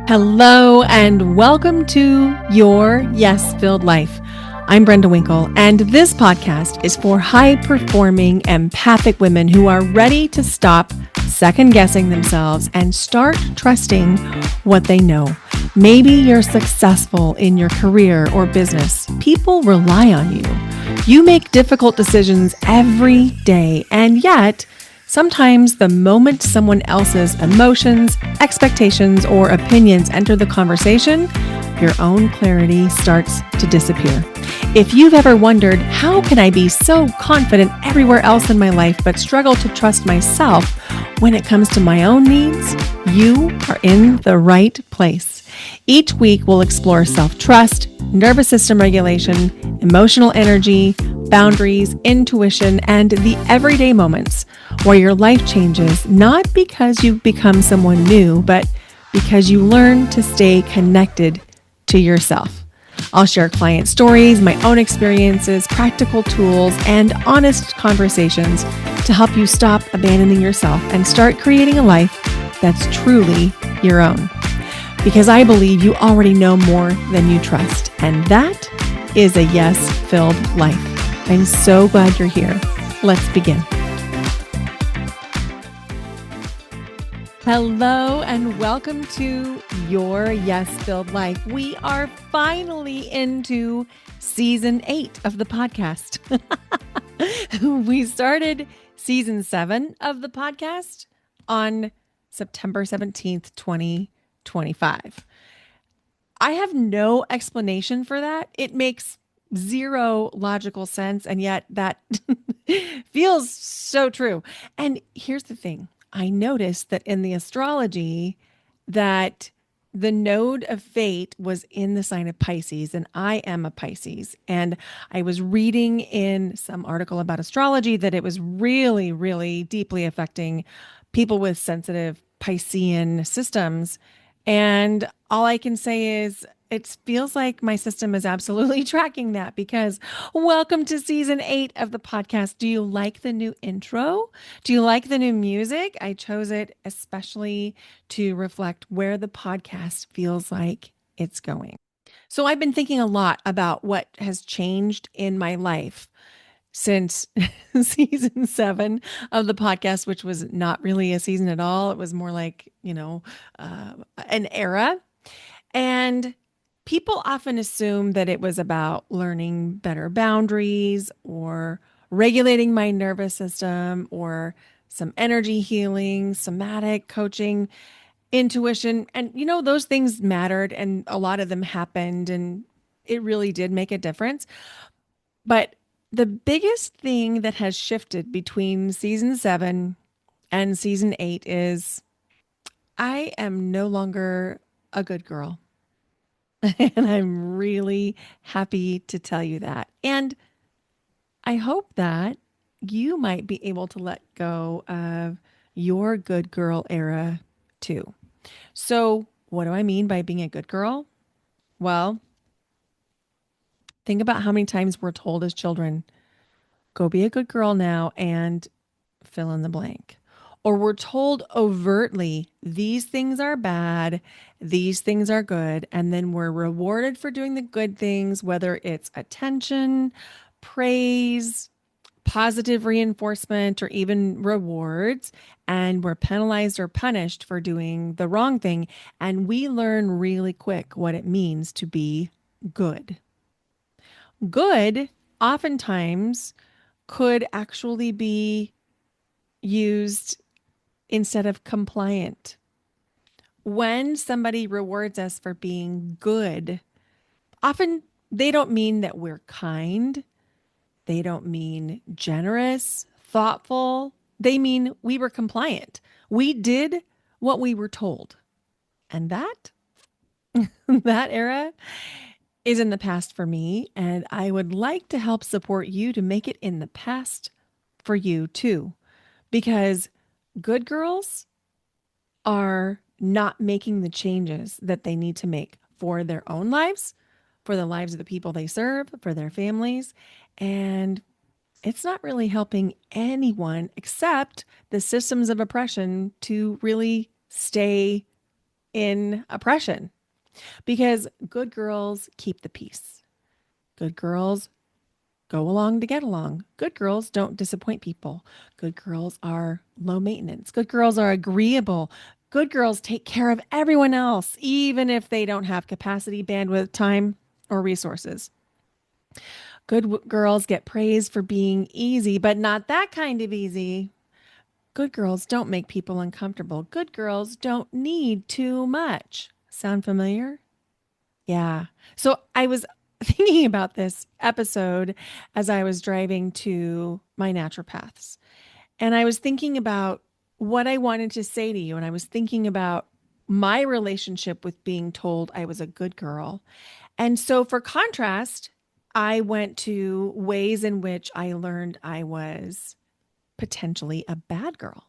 Hello and welcome to Your Yes-Filled Life. I'm Brenda Winkle, and this podcast is for high-performing, empathic women who are ready to stop second-guessing themselves and start trusting what they know. Maybe you're successful in your career or business. People rely on you. You make difficult decisions every day, and yet sometimes the moment someone else's emotions, expectations, or opinions enter the conversation, your own clarity starts to disappear. If you've ever wondered, how can I be so confident everywhere else in my life but struggle to trust myself when it comes to my own needs, you are in the right place. Each week, we'll explore self-trust, nervous system regulation, emotional energy, boundaries, intuition, and the everyday moments where your life changes, not because you've become someone new, but because you learn to stay connected to yourself. I'll share client stories, my own experiences, practical tools, and honest conversations to help you stop abandoning yourself and start creating a life that's truly your own. Because I believe you already know more than you trust, and that is a yes-filled life. I'm so glad you're here. Let's begin. Hello and welcome to Your Yes-Filled Life. We are finally into season 8 of the podcast. We started season 7 of the podcast on September 17th, 2025. I have no explanation for that. It makes zero logical sense, and yet that feels so true. And here's the thing. I noticed that in the astrology that the node of fate was in the sign of Pisces, and I am a Pisces. And I was reading in some article about astrology that it was really, really deeply affecting people with sensitive Piscean systems. And all I can say is it feels like my system is absolutely tracking that, because welcome to season 8 of the podcast. Do you like the new intro? Do you like the new music? I chose it especially to reflect where the podcast feels like it's going. So I've been thinking a lot about what has changed in my life since season 7 of the podcast, which was not really a season at all. It was more like, an era. And people often assume that it was about learning better boundaries or regulating my nervous system or some energy healing, somatic coaching, intuition. And, those things mattered and a lot of them happened and it really did make a difference. But the biggest thing that has shifted between season 7 and season 8 is I am no longer a good girl. And I'm really happy to tell you that. And I hope that you might be able to let go of your good girl era too. So, what do I mean by being a good girl? Well, think about how many times we're told as children, go be a good girl now and fill in the blank. Or we're told overtly, these things are bad, these things are good. And then we're rewarded for doing the good things, whether it's attention, praise, positive reinforcement, or even rewards. And we're penalized or punished for doing the wrong thing. And we learn really quick what it means to be good. Good oftentimes could actually be used instead of compliant. When somebody rewards us for being good, often they don't mean that we're kind. They don't mean generous, thoughtful. They mean we were compliant. We did what we were told. And that era is in the past for me. And I would like to help support you to make it in the past for you too. Because good girls are not making the changes that they need to make for their own lives, for the lives of the people they serve, for their families. And it's not really helping anyone except the systems of oppression to really stay in oppression because good girls keep the peace. Good girls go along to get along. Good girls don't disappoint people. Good girls are low maintenance. Good girls are agreeable. Good girls take care of everyone else, even if they don't have capacity, bandwidth, time, or resources. Girls get praised for being easy, but not that kind of easy. Good girls don't make people uncomfortable. Good girls don't need too much. Sound familiar? Yeah. So I was thinking about this episode as I was driving to my naturopaths. And I was thinking about what I wanted to say to you. And I was thinking about my relationship with being told I was a good girl. And so, for contrast, I went to ways in which I learned I was potentially a bad girl.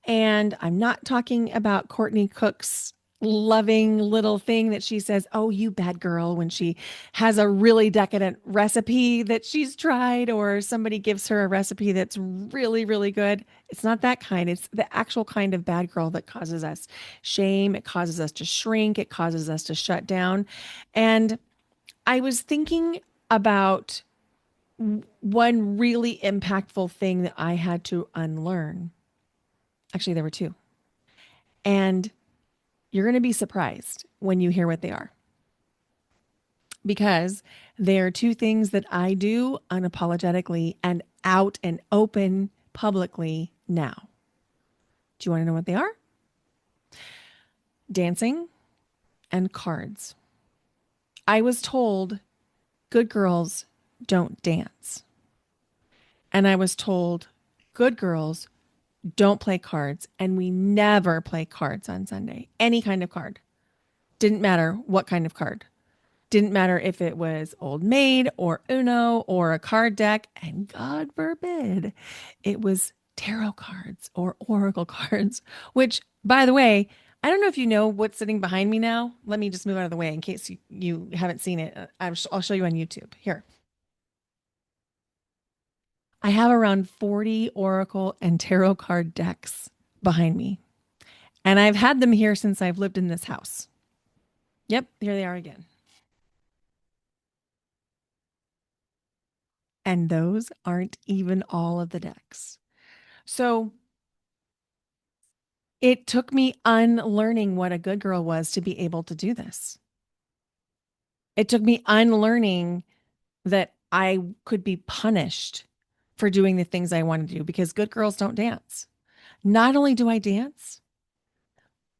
And I'm not talking about Courtney Cook's loving little thing that she says, "Oh, you bad girl," when she has a really decadent recipe that she's tried, or somebody gives her a recipe that's really, really good. It's not that kind. It's the actual kind of bad girl that causes us shame. It causes us to shrink. It causes us to shut down. And I was thinking about one really impactful thing that I had to unlearn. Actually, there were two. And you're going to be surprised when you hear what they are because they are two things that I do unapologetically and out and open publicly now. Do you want to know what they are? Dancing and cards. I was told good girls don't dance. And I was told good girls don't play cards. And we never play cards on Sunday. Any kind of card. Didn't matter what kind of card. Didn't matter if it was Old Maid or Uno or a card deck. And God forbid it was tarot cards or oracle cards, which, by the way, I don't know if you know what's sitting behind me now. Let me just move out of the way in case you haven't seen it. I'll show you on YouTube. Here. I have around 40 oracle and tarot card decks behind me. And I've had them here since I've lived in this house. Yep, here they are again. And those aren't even all of the decks. So it took me unlearning what a good girl was to be able to do this. It took me unlearning that I could be punished for doing the things I want to do because good girls don't dance. Not only do I dance,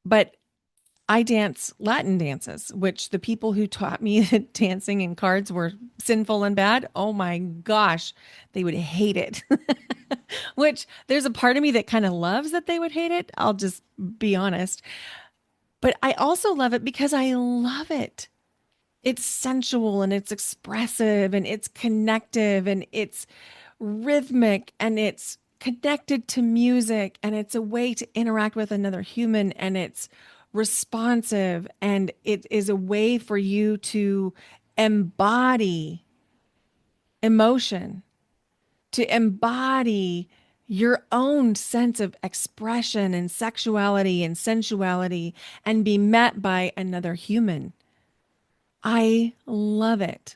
but I dance Latin dances, which the people who taught me that dancing and cards were sinful and bad, oh my gosh, they would hate it. Which there's a part of me that kind of loves that they would hate it. I'll just be honest. But I also love it because I love it. It's sensual and it's expressive and it's connective and it's rhythmic and it's connected to music and it's a way to interact with another human and it's responsive and it is a way for you to embody emotion, to embody your own sense of expression and sexuality and sensuality and be met by another human. I love it.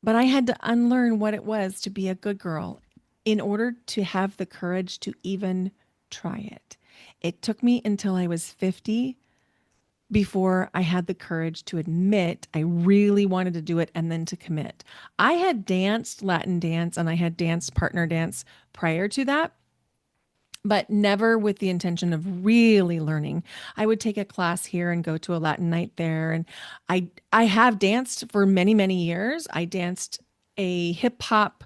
But I had to unlearn what it was to be a good girl in order to have the courage to even try it. It took me until I was 50 before I had the courage to admit I really wanted to do it and then to commit. I had danced Latin dance and I had danced partner dance prior to that, but never with the intention of really learning. I would take a class here and go to a Latin night there. And I have danced for many, many years. I danced a hip hop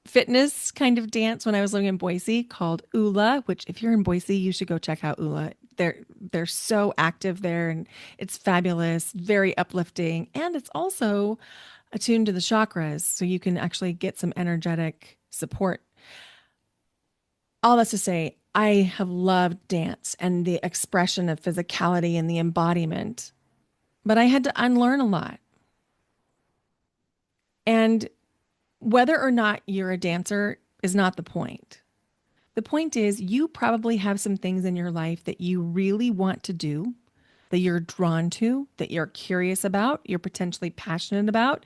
fitness kind of dance when I was living in Boise called Ula, which if you're in Boise, you should go check out Ula. They're so active there and it's fabulous, very uplifting, and it's also attuned to the chakras so you can actually get some energetic support. All that's to say, I have loved dance and the expression of physicality and the embodiment, but I had to unlearn a lot. And whether or not you're a dancer is not the point. The point is, you probably have some things in your life that you really want to do, that you're drawn to, that you're curious about, you're potentially passionate about.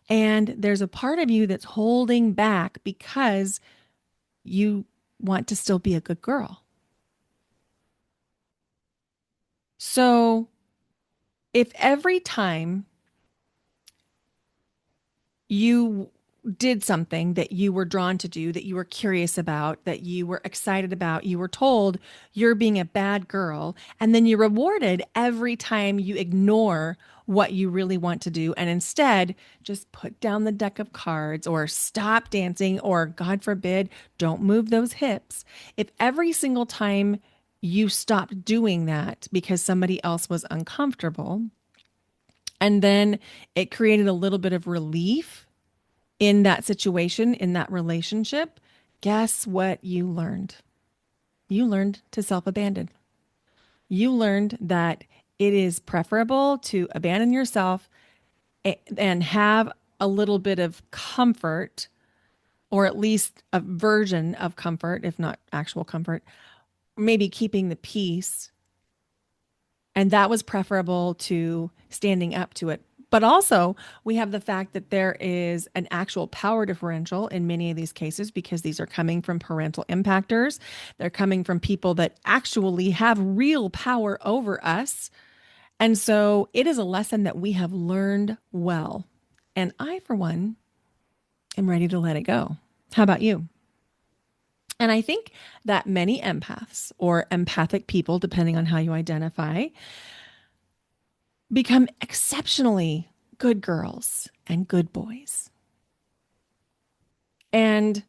And there's a part of you that's holding back because you want to still be a good girl. So if every time you did something that you were drawn to do, that you were curious about, that you were excited about, you were told you're being a bad girl, and then you're rewarded every time you ignore what you really want to do and instead just put down the deck of cards or stop dancing or, God forbid, don't move those hips. If every single time you stopped doing that because somebody else was uncomfortable, and then it created a little bit of relief in that situation, in that relationship, guess what you learned? You learned to self abandon. You learned that it is preferable to abandon yourself and have a little bit of comfort, or at least a version of comfort, if not actual comfort, maybe keeping the peace. And that was preferable to standing up to it. But also, we have the fact that there is an actual power differential in many of these cases because these are coming from parental impactors. They're coming from people that actually have real power over us. And so it is a lesson that we have learned well. And I, for one, am ready to let it go. How about you? And I think that many empaths or empathic people, depending on how you identify, become exceptionally good girls and good boys. And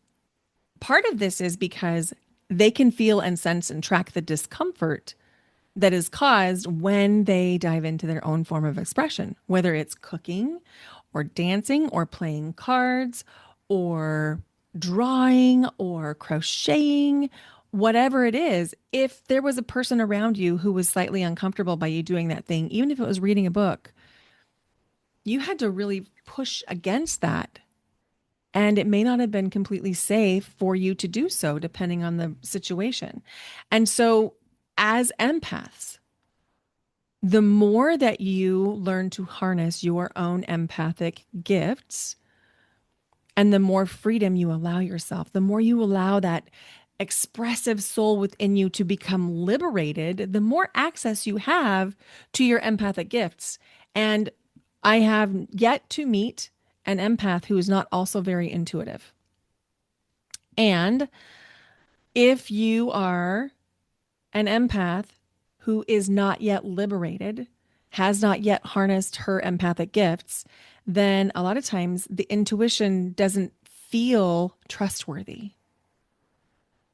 part of this is because they can feel and sense and track the discomfort that is caused when they dive into their own form of expression, whether it's cooking or dancing or playing cards or drawing or crocheting, whatever it is. If there was a person around you who was slightly uncomfortable by you doing that thing, even if it was reading a book, you had to really push against that. And it may not have been completely safe for you to do so, depending on the situation. And so, as empaths, the more that you learn to harness your own empathic gifts and the more freedom you allow yourself, the more you allow that expressive soul within you to become liberated, the more access you have to your empathic gifts. And I have yet to meet an empath who is not also very intuitive. And if you are an empath who is not yet liberated, has not yet harnessed her empathic gifts, then a lot of times the intuition doesn't feel trustworthy.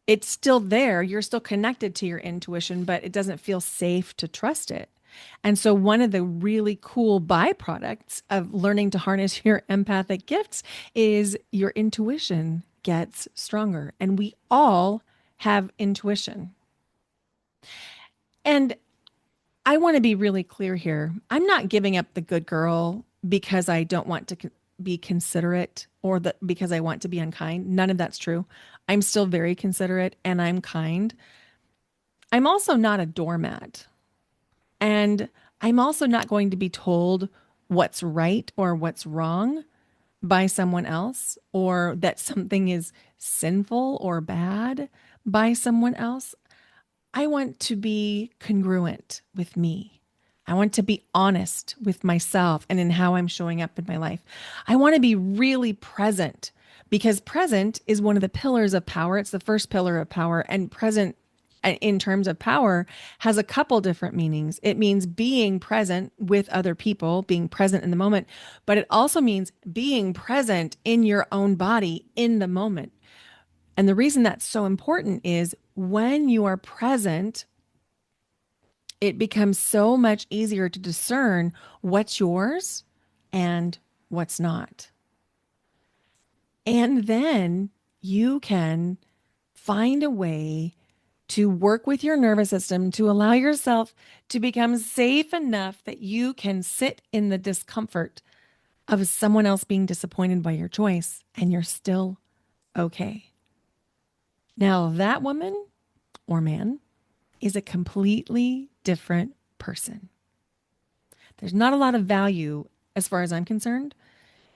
It's still there. You're still connected to your intuition, but it doesn't feel safe to trust it. And so, one of the really cool byproducts of learning to harness your empathic gifts is your intuition gets stronger. And we all have intuition. And I want to be really clear here. I'm not giving up the good girl because I don't want to be considerate or that because I want to be unkind. None of that's true. I'm still very considerate and I'm kind. I'm also not a doormat. And I'm also not going to be told what's right or what's wrong by someone else or that something is sinful or bad by someone else. I want to be congruent with me. I want to be honest with myself and in how I'm showing up in my life. I want to be really present because present is one of the pillars of power. It's the first pillar of power. And present in terms of power has a couple different meanings. It means being present with other people, being present in the moment, but it also means being present in your own body in the moment. And the reason that's so important is when you are present, it becomes so much easier to discern what's yours and what's not. And then you can find a way to work with your nervous system to allow yourself to become safe enough that you can sit in the discomfort of someone else being disappointed by your choice and you're still okay. Now, that woman or man is a completely different person. There's not a lot of value, as far as I'm concerned,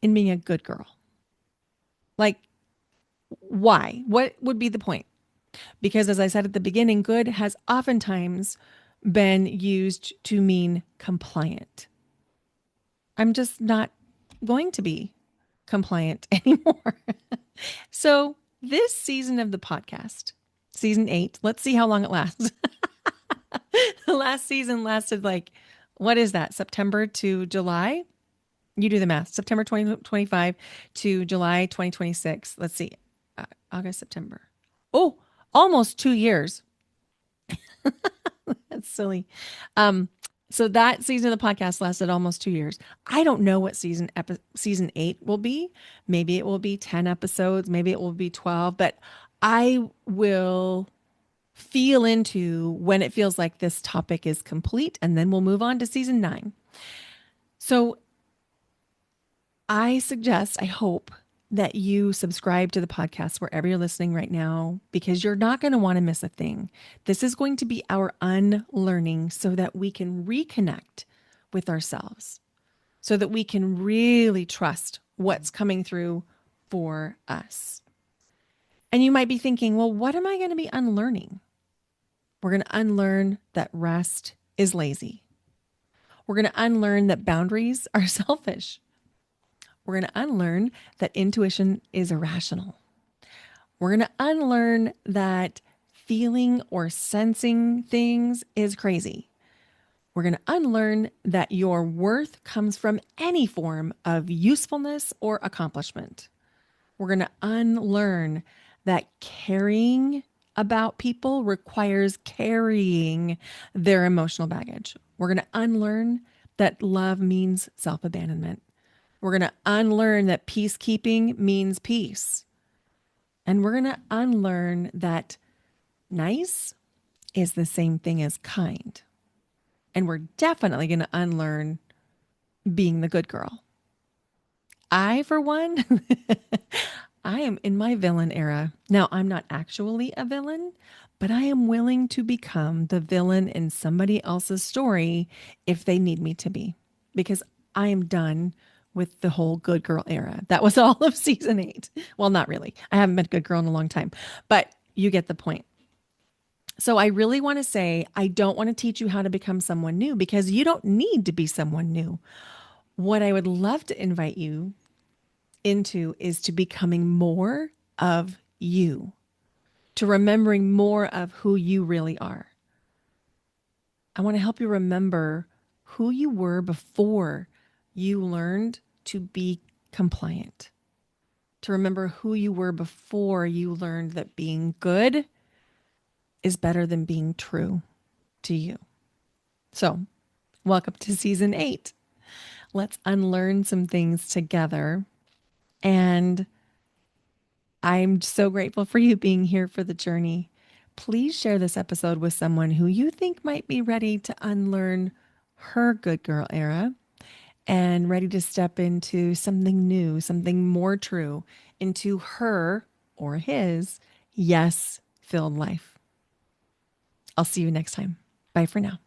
in being a good girl. Like, why? What would be the point? Because, as I said at the beginning, good has oftentimes been used to mean compliant. I'm just not going to be compliant anymore. So, this season of the podcast, season 8, let's see how long it lasts. The last season lasted like, what is that? September to July? You do the math. September 2025 to July 2026. Let's see. August, September. Oh, almost 2 years. That's silly. Um, so that season of the podcast lasted almost 2 years. I don't know what season 8 will be. Maybe it will be 10 episodes. Maybe it will be 12. But I will feel into when it feels like this topic is complete, and then we'll move on to season 9. So I suggest, I hope that you subscribe to the podcast wherever you're listening right now, because you're not going to want to miss a thing. This is going to be our unlearning so that we can reconnect with ourselves, so that we can really trust what's coming through for us. And you might be thinking, well, what am I going to be unlearning? We're going to unlearn that rest is lazy. We're going to unlearn that boundaries are selfish. We're going to unlearn that intuition is irrational. We're going to unlearn that feeling or sensing things is crazy. We're going to unlearn that your worth comes from any form of usefulness or accomplishment. We're going to unlearn that caring about people requires carrying their emotional baggage. We're going to unlearn that love means self-abandonment. We're going to unlearn that peacekeeping means peace. And we're going to unlearn that nice is the same thing as kind. And we're definitely going to unlearn being the good girl. I, for one, I am in my villain era. Now, I'm not actually a villain, but I am willing to become the villain in somebody else's story if they need me to be, because I am done with the whole good girl era. That was all of season 8. Well, not really. I haven't been a good girl in a long time, but you get the point. So I really want to say, I don't want to teach you how to become someone new, because you don't need to be someone new. What I would love to invite you into is to becoming more of you, to remembering more of who you really are. I want to help you remember who you were before you learned to be compliant, to remember who you were before you learned that being good is better than being true to you. So, welcome to season 8. Let's unlearn some things together. And I'm so grateful for you being here for the journey. Please share this episode with someone who you think might be ready to unlearn her good girl era and ready to step into something new, something more true, into her or his yes filled life. I'll see you next time. Bye for now.